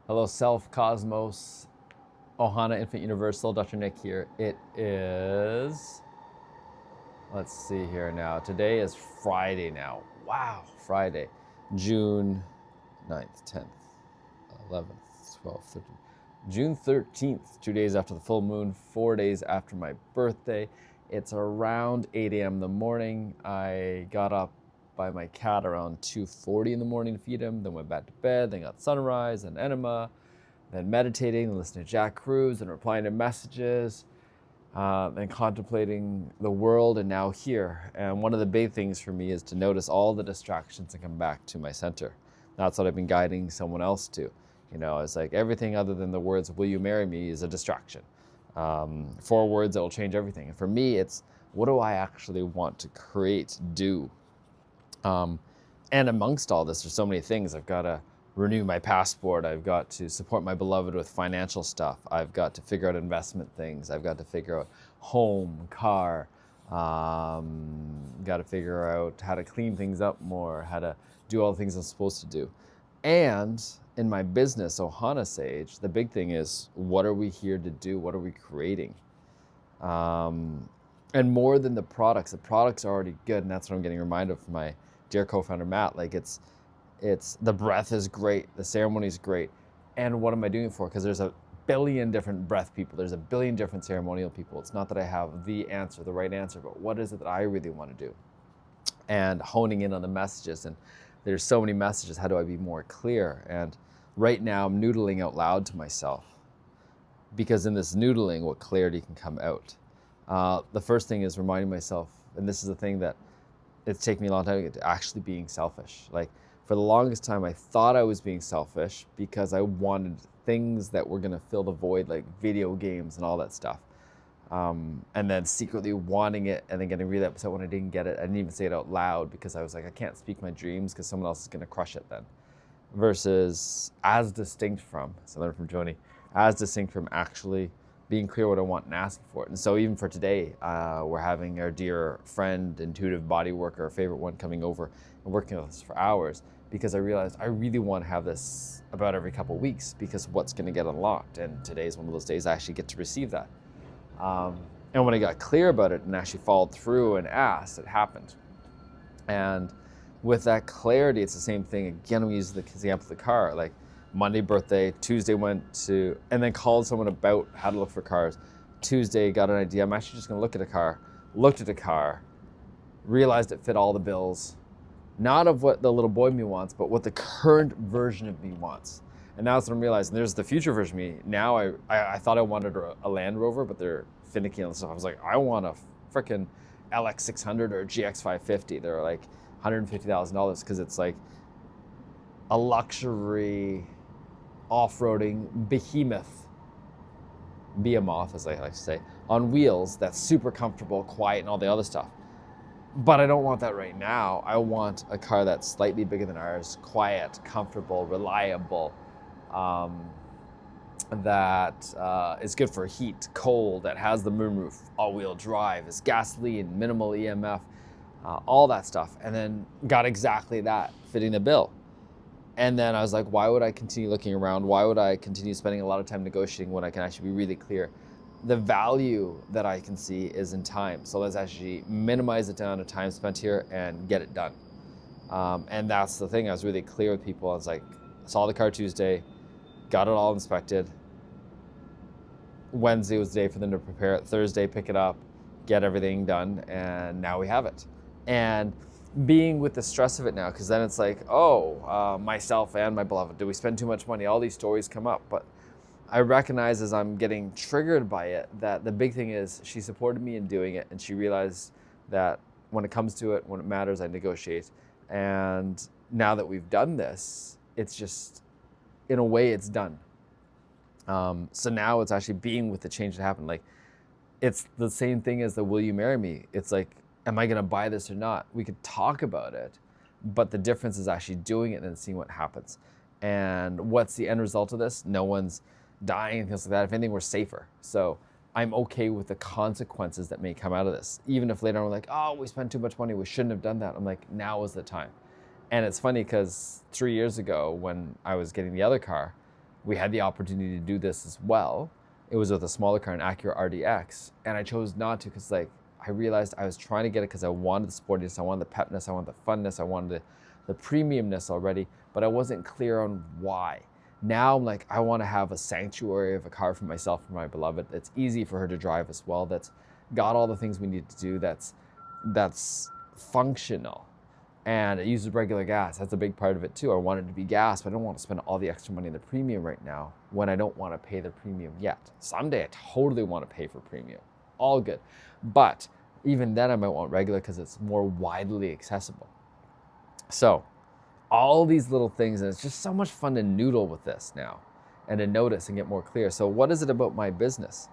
Hello, Self, Cosmos, Ohana, Infant Universal, Dr. Nick here. It is, let's see here now. Today is Friday now. Wow, Friday, June 9th, 10th, 11th, 12th, 13th. June 13th, 2 days after the full moon, 4 days after my birthday. It's around 8 a.m. in the morning. I got up by my cat around 2:40 in the morning to feed him, then went back to bed, then got sunrise and enema, then meditating and listening to Jack Cruz and replying to messages and contemplating the world and now here. And one of the big things for me is to notice all the distractions and come back to my center. That's what I've been guiding someone else to. It's like everything other than the words, will you marry me, is a distraction. 4 words that will change everything. And for me, it's what do I actually want to create, do? And amongst all this, there's so many things. I've got to renew my passport. I've got to support my beloved with financial stuff. I've got to figure out investment things. I've got to figure out home, car. Got to figure out how to clean things up more, how to do all the things I'm supposed to do. And in my business, Ohana Sage, the big thing is, what are we here to do? What are we creating? And more than the products are already good. And that's what I'm getting reminded of from my dear co-founder, Matt. Like it's the breath is great. The ceremony is great. And what am I doing it for? Because there's a billion different breath people. There's a billion different ceremonial people. It's not that I have the answer, the right answer, but what is it that I really want to do? And honing in on the messages. And there's so many messages. How do I be more clear? And right now I'm noodling out loud to myself, because in this noodling, what clarity can come out. The first thing is reminding myself, and this is the thing that it's taken me a long time to get to, actually being selfish. Like for the longest time, I thought I was being selfish because I wanted things that were gonna fill the void, like video games and all that stuff. And then secretly wanting it and then getting really upset when I didn't get it. I didn't even say it out loud because I was like, I can't speak my dreams because someone else is gonna crush it then. Versus as distinct from, so I learned from Joni, as distinct from actually being clear what I want and asking for it. And so even for today, we're having our dear friend, intuitive body worker, our favorite one, coming over and working with us for hours, because I realized I really want to have this about every couple of weeks, because what's going to get unlocked. And today's one of those days I actually get to receive that. And when I got clear about it and actually followed through and asked, it happened. And with that clarity, it's the same thing. Again, we use the example of the car. Like Monday birthday, Tuesday went to, and then called someone about how to look for cars. Tuesday got an idea. I'm actually just gonna look at a car. Looked at a car, realized it fit all the bills, not of what the little boy me wants, but what the current version of me wants. And that's what I'm realizing. There's the future version of me. Now I thought I wanted a Land Rover, but they're finicky and stuff. I was like, I want a freaking LX600 or GX550. They're like $150,000 because it's like a luxury off-roading behemoth, as I like to say, on wheels that's super comfortable, quiet, and all the other stuff. But I don't want that right now. I want a car that's slightly bigger than ours, quiet, comfortable, reliable, that is good for heat, cold, that has the moonroof, all-wheel drive, is gasoline, minimal EMF, all that stuff. And then got exactly that, fitting the bill. And then I was like, why would I continue looking around? Why would I continue spending a lot of time negotiating when I can actually be really clear? The value that I can see is in time. So let's actually minimize the amount of time spent here and get it done. And that's the thing. I was really clear with people. I was like, saw the car Tuesday, got it all inspected. Wednesday was the day for them to prepare it. Thursday, pick it up, get everything done, and now we have it. And being with the stress of it now, because then it's like, myself and my beloved, do we spend too much money? All these stories come up, but I recognize as I'm getting triggered by it that the big thing is she supported me in doing it, and she realized that when it comes to it, when it matters, I negotiate. And now that we've done this, it's just, in a way, it's done. So now it's actually being with the change that happened. Like, it's the same thing as the will you marry me? It's like, am I gonna buy this or not? We could talk about it, but the difference is actually doing it and then seeing what happens. And what's the end result of this? No one's dying and things like that. If anything, we're safer. So I'm okay with the consequences that may come out of this. Even if later on we're like, oh, we spent too much money, we shouldn't have done that. I'm like, now is the time. And it's funny because 3 years ago when I was getting the other car, we had the opportunity to do this as well. It was with a smaller car, an Acura RDX, and I chose not to because like I realized I was trying to get it because I wanted the sportiness, I wanted the pepness, I wanted the funness, I wanted the premiumness already, but I wasn't clear on why. Now I'm like, I want to have a sanctuary of a car for myself and my beloved that's easy for her to drive as well, that's got all the things we need to do, that's functional. And it uses regular gas. That's a big part of it too. I want it to be gas, but I don't want to spend all the extra money on the premium right now when I don't want to pay the premium yet. Someday I totally want to pay for premium. All good. But even then I might want regular because it's more widely accessible. So all these little things, and it's just so much fun to noodle with this now and to notice and get more clear. So what is it about my business?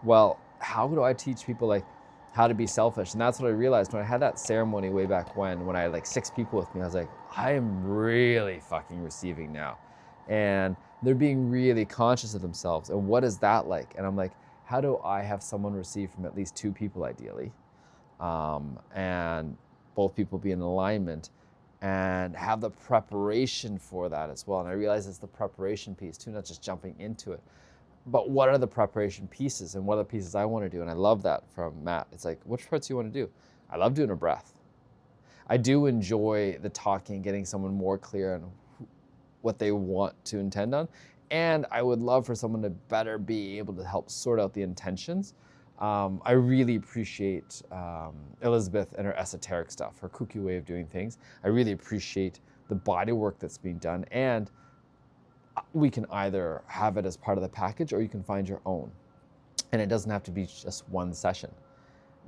Well, how do I teach people like how to be selfish? And that's what I realized when I had that ceremony way back when I had like 6 people with me. I was like, I am really fucking receiving now. And they're being really conscious of themselves. And what is that like? And I'm like, how do I have someone receive from at least 2 people ideally? And both people be in alignment and have the preparation for that as well. And I realize it's the preparation piece too, not just jumping into it. But what are the preparation pieces and what are the pieces I want to do? And I love that from Matt. It's like, which parts do you want to do? I love doing a breath. I do enjoy the talking, getting someone more clear on what they want to intend on. And I would love for someone to better be able to help sort out the intentions. I really appreciate Elizabeth and her esoteric stuff, her kooky way of doing things. I really appreciate the body work that's being done. And we can either have it as part of the package or you can find your own. And it doesn't have to be just one session.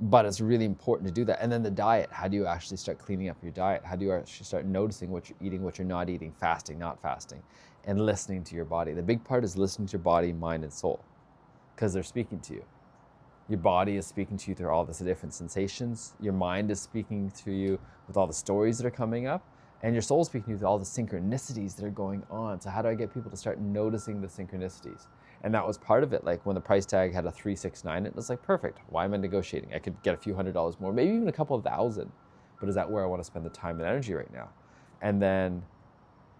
But it's really important to do that. And then the diet, how do you actually start cleaning up your diet? How do you actually start noticing what you're eating, what you're not eating, fasting, not fasting, and listening to your body? The big part is listening to your body, mind, and soul, because they're speaking to you. Your body is speaking to you through all the different sensations. Your mind is speaking to you with all the stories that are coming up. And your soul is speaking to you with all the synchronicities that are going on. So how do I get people to start noticing the synchronicities? And that was part of it. Like when the price tag had a 369, it was like, perfect. Why am I negotiating? I could get a few $100s more, maybe even a couple of thousand. But is that where I want to spend the time and energy right now? And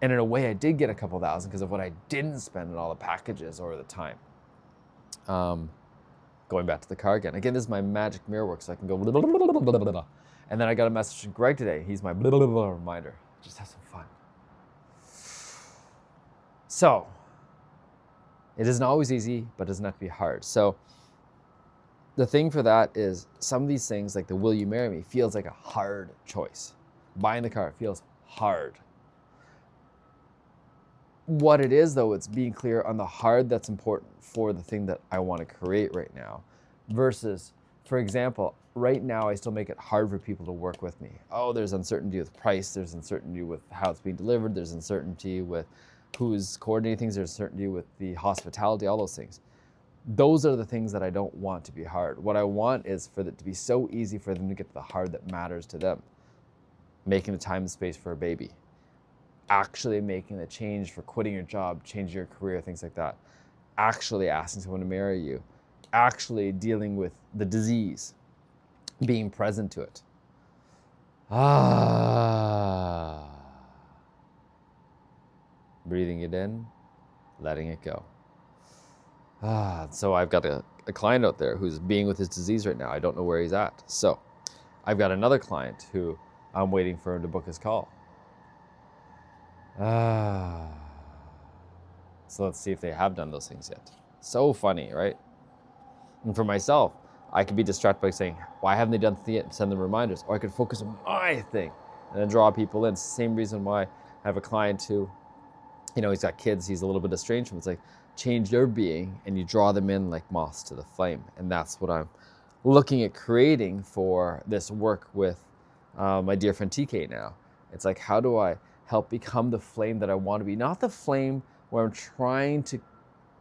in a way, I did get a couple thousand because of what I didn't spend on all the packages or the time. Going back to the car again. Again, this is my magic mirror work, so I can go blah, blah, blah, blah, blah, blah, blah. And then I got a message from Greg today. He's my blah, blah, blah reminder. Just have some fun. So, it isn't always easy, but it doesn't have to be hard. So, the thing for that is some of these things, like the will you marry me, feels like a hard choice. Buying the car feels hard. What it is, though, it's being clear on the hard that's important for the thing that I want to create right now. Versus, for example, right now I still make it hard for people to work with me. Oh, there's uncertainty with price, there's uncertainty with how it's being delivered, there's uncertainty with who's coordinating things, there's uncertainty with the hospitality, all those things. Those are the things that I don't want to be hard. What I want is for it to be so easy for them to get to the hard that matters to them. Making the time and space for a baby. Actually making the change for quitting your job, changing your career, things like that. Actually asking someone to marry you. Actually dealing with the disease. Being present to it. Breathing it in, letting it go. So I've got a client out there who's being with his disease right now. I don't know where he's at. So I've got another client who I'm waiting for him to book his call. So let's see if they have done those things yet. So funny, right? And for myself, I could be distracted by saying, why haven't they done it yet? Send them reminders. Or I could focus on my thing and then draw people in. It's the same reason why I have a client who, he's got kids, he's a little bit estranged from. It's like, change their being and you draw them in like moths to the flame. And that's what I'm looking at creating for this work with my dear friend TK now. It's like, how do I help become the flame that I want to be? Not the flame where I'm trying to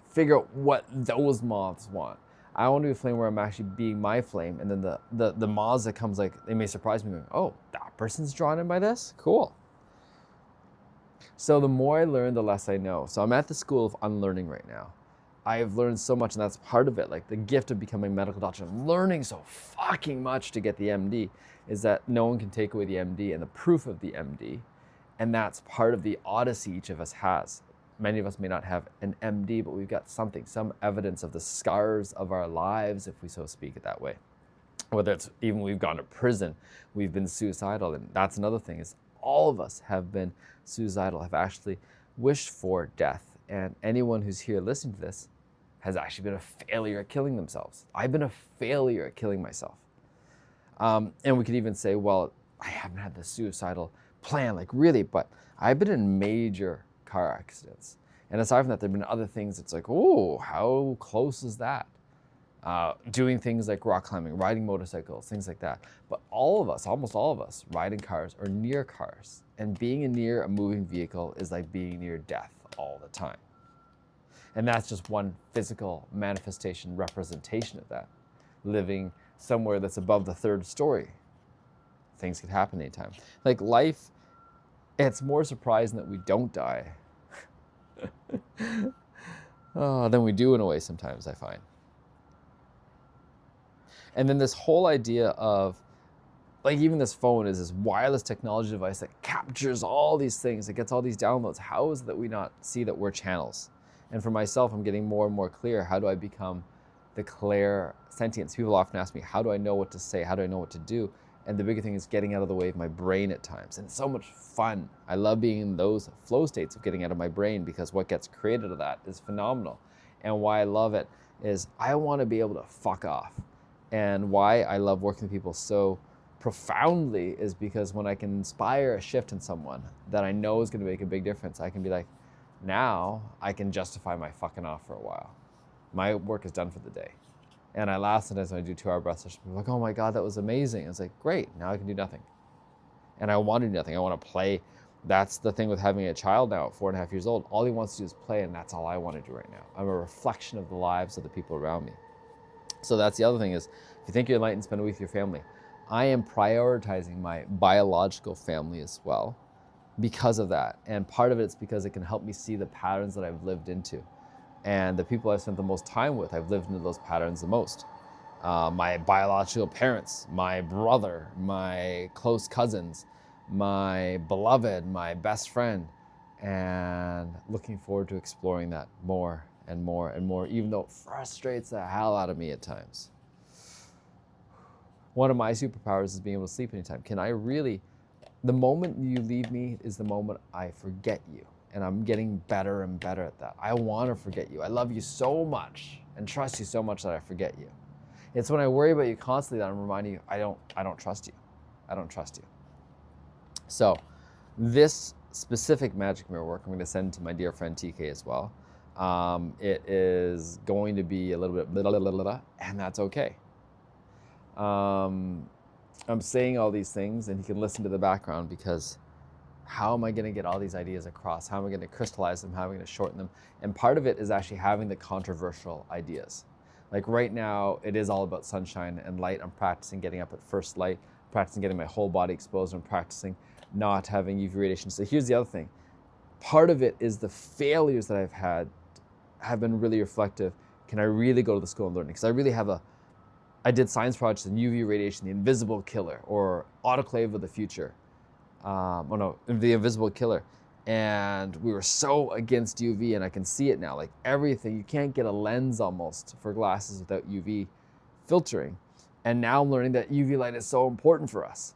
figure out what those moths want. I want to be a flame where I'm actually being my flame, and then the moths that comes, like, they may surprise me going, oh, that person's drawn in by this? Cool. So the more I learn, the less I know. So I'm at the school of unlearning right now. I've learned so much, and that's part of it. Like the gift of becoming a medical doctor, I'm learning so fucking much to get the MD, is that no one can take away the MD and the proof of the MD. And that's part of the odyssey each of us has. Many of us may not have an MD, but we've got something, some evidence of the scars of our lives, if we so speak it that way. Whether it's even we've gone to prison, we've been suicidal, and that's another thing, is all of us have been suicidal, have actually wished for death. And anyone who's here listening to this has actually been a failure at killing themselves. I've been a failure at killing myself. And we could even say, well, I haven't had the suicidal plan, like really, but I've been in major car accidents. And aside from that, there've been other things. It's like, oh, how close is that? Doing things like rock climbing, riding motorcycles, things like that. But all of us, almost all of us, ride in cars or near cars. And being near a moving vehicle is like being near death all the time. And that's just one physical manifestation, representation of that. Living somewhere that's above the third story. Things could happen anytime. Like life, it's more surprising that we don't die than we do in a way sometimes, I find. And then this whole idea of, like even this phone is this wireless technology device that captures all these things, that gets all these downloads. How is it that we not see that we're channels? And for myself, I'm getting more and more clear. How do I become the clair sentience? People often ask me, how do I know what to say? How do I know what to do? And the bigger thing is getting out of the way of my brain at times. And it's so much fun. I love being in those flow states of getting out of my brain, because what gets created of that is phenomenal. And why I love it is I want to be able to fuck off. And why I love working with people so profoundly is because when I can inspire a shift in someone that I know is going to make a big difference, I can be like, now I can justify my fucking off for a while. My work is done for the day. And I laugh sometimes when I do 2-hour breath sessions. People are like, oh my God, that was amazing. It's like, great, now I can do nothing. And I want to do nothing. I want to play. That's the thing with having a child now at 4.5 years old. All he wants to do is play, and that's all I want to do right now. I'm a reflection of the lives of the people around me. So that's the other thing is, if you think you're enlightened, spend a week with your family. I am prioritizing my biological family as well because of that. And part of it's because it can help me see the patterns that I've lived into. And the people I've spent the most time with, I've lived into those patterns the most. My biological parents, my brother, my close cousins, my beloved, my best friend, and looking forward to exploring that more and more and more, even though it frustrates the hell out of me at times. One of my superpowers is being able to sleep anytime. The moment you leave me is the moment I forget you. And I'm getting better and better at that. I want to forget you. I love you so much and trust you so much that I forget you. It's when I worry about you constantly that I'm reminding you, I don't trust you. I don't trust you. So this specific magic mirror work, I'm going to send to my dear friend TK as well. It is going to be a little bit blah, blah, blah, blah, blah, and that's okay. I'm saying all these things and he can listen to the background, because how am I going to get all these ideas across? How am I going to crystallize them? How am I going to shorten them? And part of it is actually having the controversial ideas. Like right now, it is all about sunshine and light. I'm practicing getting up at first light, practicing getting my whole body exposed. I'm practicing not having UV radiation. So here's the other thing. Part of it is the failures that I've had have been really reflective. Can I really go to the school and learn? Because I really have I did science projects in UV radiation, the invisible killer, or autoclave of the future. The invisible killer. And we were so against UV, and I can see it now. Like everything, you can't get a lens almost for glasses without UV filtering. And now I'm learning that UV light is so important for us.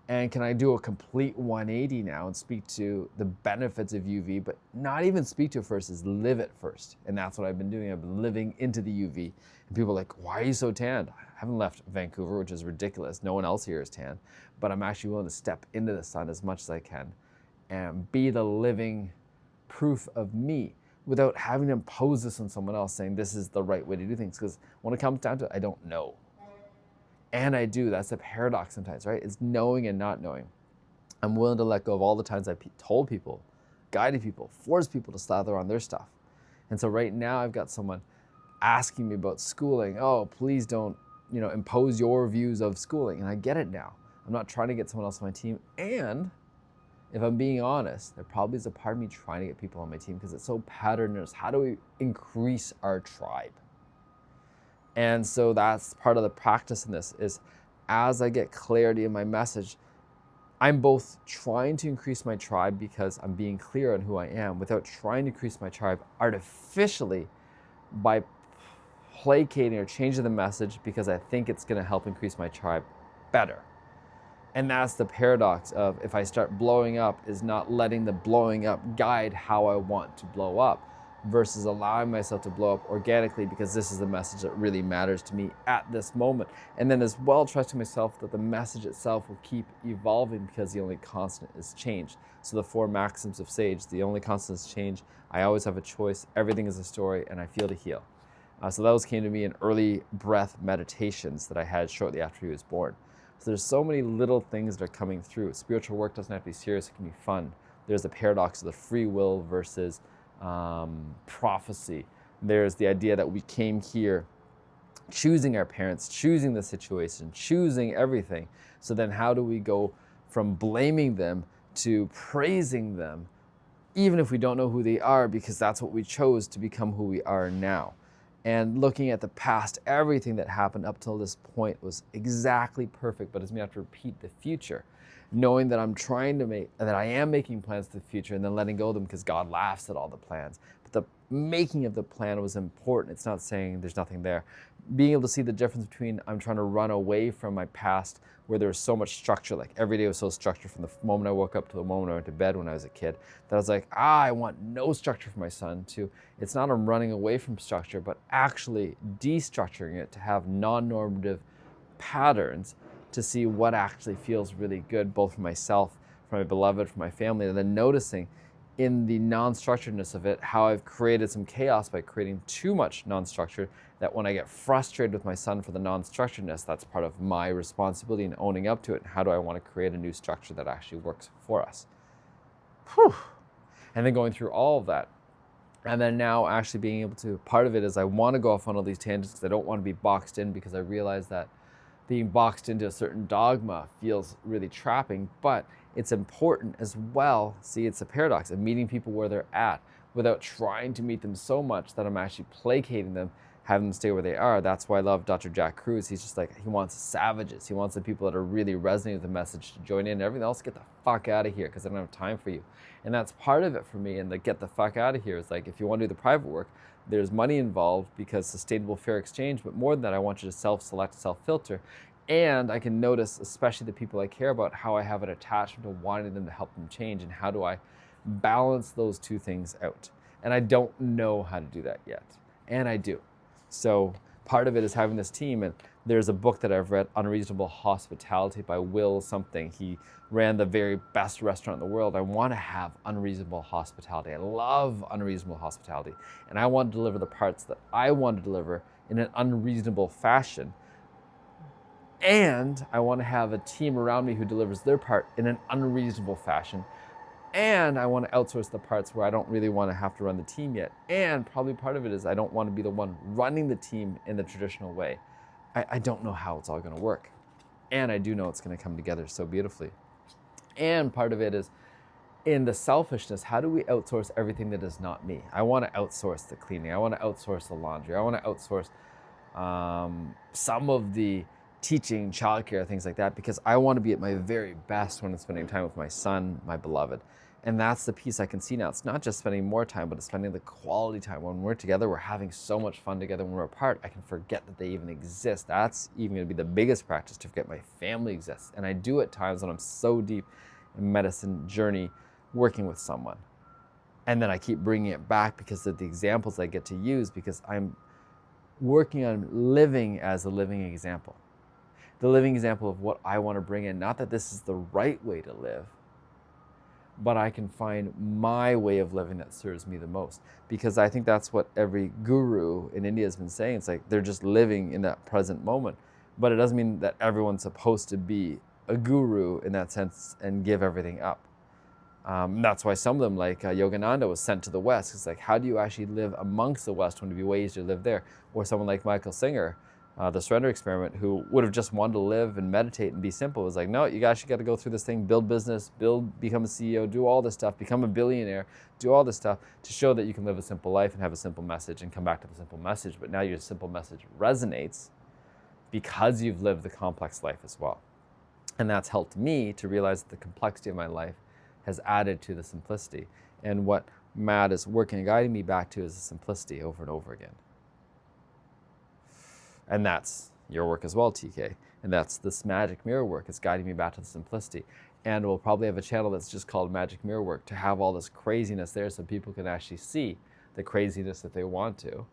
And can I do a complete 180 now and speak to the benefits of UV, but not even speak to it first, is live it first. And that's what I've been doing. I've been living into the UV. And people are like, why are you so tanned? I haven't left Vancouver, which is ridiculous. No one else here is tan. But I'm actually willing to step into the sun as much as I can and be the living proof of me without having to impose this on someone else, saying this is the right way to do things. Because when it comes down to it, I don't know. And I do. That's the paradox sometimes, right? It's knowing and not knowing. I'm willing to let go of all the times I told people, guided people, forced people to slather on their stuff. And so right now I've got someone asking me about schooling. Oh, please don't, impose your views of schooling. And I get it now. I'm not trying to get someone else on my team. And if I'm being honest, there probably is a part of me trying to get people on my team because it's so patterned. How do we increase our tribe? And so that's part of the practice in this is, as I get clarity in my message, I'm both trying to increase my tribe because I'm being clear on who I am without trying to increase my tribe artificially by placating or changing the message because I think it's going to help increase my tribe better. And that's the paradox of if I start blowing up is not letting the blowing up guide how I want to blow up versus allowing myself to blow up organically because this is the message that really matters to me at this moment. And then as well, trusting myself that the message itself will keep evolving because the only constant is change. So the 4 maxims of Sage, the only constant is change. I always have a choice. Everything is a story and I feel to heal. So those came to me in early breath meditations that I had shortly after he was born. So there's so many little things that are coming through. Spiritual work doesn't have to be serious, it can be fun. There's the paradox of the free will versus prophecy. There's the idea that we came here choosing our parents, choosing the situation, choosing everything. So then how do we go from blaming them to praising them, even if we don't know who they are, because that's what we chose to become who we are now. And looking at the past, everything that happened up till this point was exactly perfect, but it's me have to repeat the future. Knowing that I'm trying to that I am making plans for the future and then letting go of them because God laughs at all the plans. But the making of the plan was important. It's not saying there's nothing there. Being able to see the difference between I'm trying to run away from my past where there was so much structure, like every day was so structured from the moment I woke up to the moment I went to bed when I was a kid, that I was like, I want no structure for my son, to it's not I'm running away from structure, but actually destructuring it to have non-normative patterns to see what actually feels really good, both for myself, for my beloved, for my family, and then noticing in the non-structuredness of it, how I've created some chaos by creating too much non-structure, that when I get frustrated with my son for the non-structuredness, that's part of my responsibility in owning up to it. And how do I want to create a new structure that actually works for us? Whew. And then going through all of that. And then now actually being able to, part of it is I want to go off on all these tangents because I don't want to be boxed in, because I realize that being boxed into a certain dogma feels really trapping, but it's important as well. See, it's a paradox of meeting people where they're at without trying to meet them so much that I'm actually placating them, having them stay where they are. That's why I love Dr. Jack Kruse. He's just like, he wants savages. He wants the people that are really resonating with the message to join in. Everything else, get the fuck out of here because I don't have time for you. And that's part of it for me. And the get the fuck out of here is like, if you want to do the private work, there's money involved because sustainable fair exchange. But more than that, I want you to self-select, self-filter. And I can notice, especially the people I care about, how I have an attachment to wanting them to help them change, and how do I balance those two things out. And I don't know how to do that yet, and I do. So part of it is having this team, and there's a book that I've read, Unreasonable Hospitality by Will something. He ran the very best restaurant in the world. I want to have unreasonable hospitality. I love unreasonable hospitality, and I want to deliver the parts that I want to deliver in an unreasonable fashion. And I want to have a team around me who delivers their part in an unreasonable fashion. And I want to outsource the parts where I don't really want to have to run the team yet. And probably part of it is I don't want to be the one running the team in the traditional way. I don't know how it's all going to work. And I do know it's going to come together so beautifully. And part of it is in the selfishness, how do we outsource everything that is not me? I want to outsource the cleaning. I want to outsource the laundry. I want to outsource some of the teaching, childcare, things like that, because I want to be at my very best when I'm spending time with my son, my beloved. And that's the piece I can see now. It's not just spending more time, but it's spending the quality time. When we're together, we're having so much fun together. When we're apart, I can forget that they even exist. That's even going to be the biggest practice, to forget my family exists. And I do at times when I'm so deep in medicine journey working with someone. And then I keep bringing it back because of the examples I get to use, because I'm working on living as a living example. The living example of what I want to bring in. Not that this is the right way to live, but I can find my way of living that serves me the most. Because I think that's what every guru in India has been saying. It's like they're just living in that present moment. But it doesn't mean that everyone's supposed to be a guru in that sense and give everything up. That's why some of them, like Yogananda, was sent to the West. It's like, how do you actually live amongst the West when it'd be way easier to live there? Or someone like Michael Singer, the Surrender Experiment, who would have just wanted to live and meditate and be simple, was like, no, you actually got to go through this thing, build business, become a CEO, do all this stuff, become a billionaire, do all this stuff to show that you can live a simple life and have a simple message and come back to the simple message. But now your simple message resonates because you've lived the complex life as well. And that's helped me to realize that the complexity of my life has added to the simplicity. And what Matt is working and guiding me back to is the simplicity over and over again. And that's your work as well, TK. And that's this magic mirror work. It's guiding me back to the simplicity. And we'll probably have a channel that's just called Magic Mirror Work to have all this craziness there so people can actually see the craziness that they want to,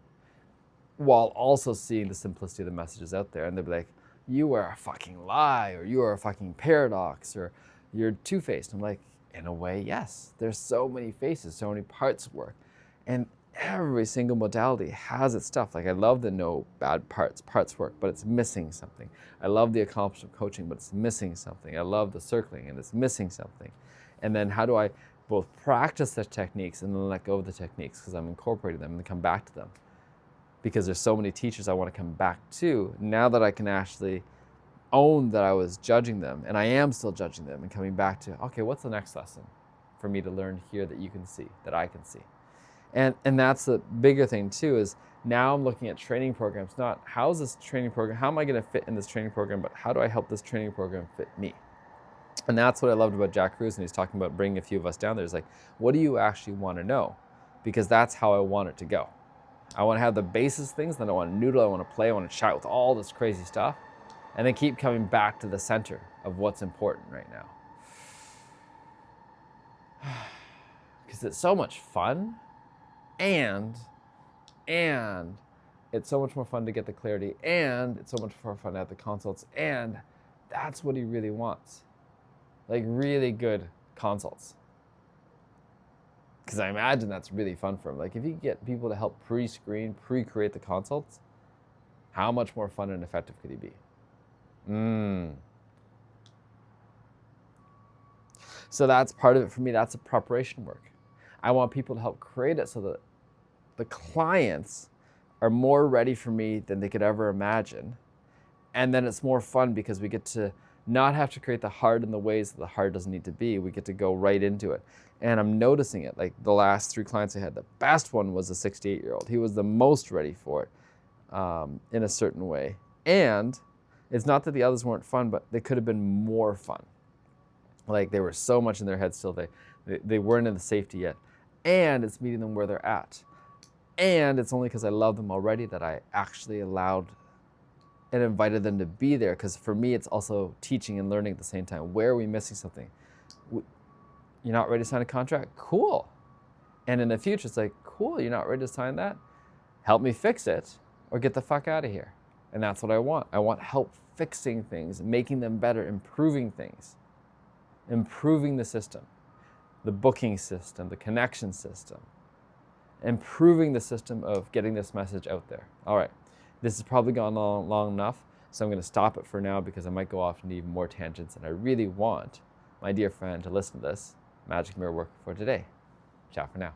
while also seeing the simplicity of the messages out there. And they'll be like, you are a fucking lie, or you are a fucking paradox, or you're two-faced. I'm like, in a way, yes. There's so many faces, so many parts work. And every single modality has its stuff. Like, I love the no bad parts work, but it's missing something. I love the accomplishment coaching, but it's missing something. I love the circling, and it's missing something. And then how do I both practice the techniques and then let go of the techniques, because I'm incorporating them and come back to them? Because there's so many teachers I want to come back to now that I can actually own that I was judging them, and I am still judging them, and coming back to, okay, what's the next lesson for me to learn here that you can see, that I can see? And that's the bigger thing too, is now I'm looking at training programs, not how's this training program, how am I going to fit in this training program, but how do I help this training program fit me? And that's what I loved about Jack Kruse, and he's talking about bringing a few of us down there. It's like, what do you actually want to know? Because that's how I want it to go. I want to have the basis things, then I want to noodle, I want to play, I want to chat with all this crazy stuff, and then keep coming back to the center of what's important right now. Because it's so much fun, and it's so much more fun to get the clarity, and it's so much more fun to have the consults, and that's what he really wants. Like, really good consults. Because I imagine that's really fun for him. Like, if you get people to help pre-screen, pre-create the consults, how much more fun and effective could he be? So that's part of it for me. That's a preparation work. I want people to help create it so that the clients are more ready for me than they could ever imagine. And then it's more fun because we get to not have to create the hard in the ways that the hard doesn't need to be. We get to go right into it. And I'm noticing it. Like, the last 3 clients I had, the best one was a 68-year-old. He was the most ready for it in a certain way. And it's not that the others weren't fun, but they could have been more fun. Like, they were so much in their head still. They weren't in the safety yet. And it's meeting them where they're at. And it's only because I love them already that I actually allowed and invited them to be there. Because for me, it's also teaching and learning at the same time. Where are we missing something? You're not ready to sign a contract? Cool. And in the future, it's like, cool, you're not ready to sign that? Help me fix it, or get the fuck out of here. And that's what I want. I want help fixing things, making them better, improving things, improving the system, the booking system, the connection system, improving the system of getting this message out there. All right, this has probably gone long enough, so I'm going to stop it for now because I might go off into even more tangents, and I really want my dear friend to listen to this magic mirror work for today. Ciao for now.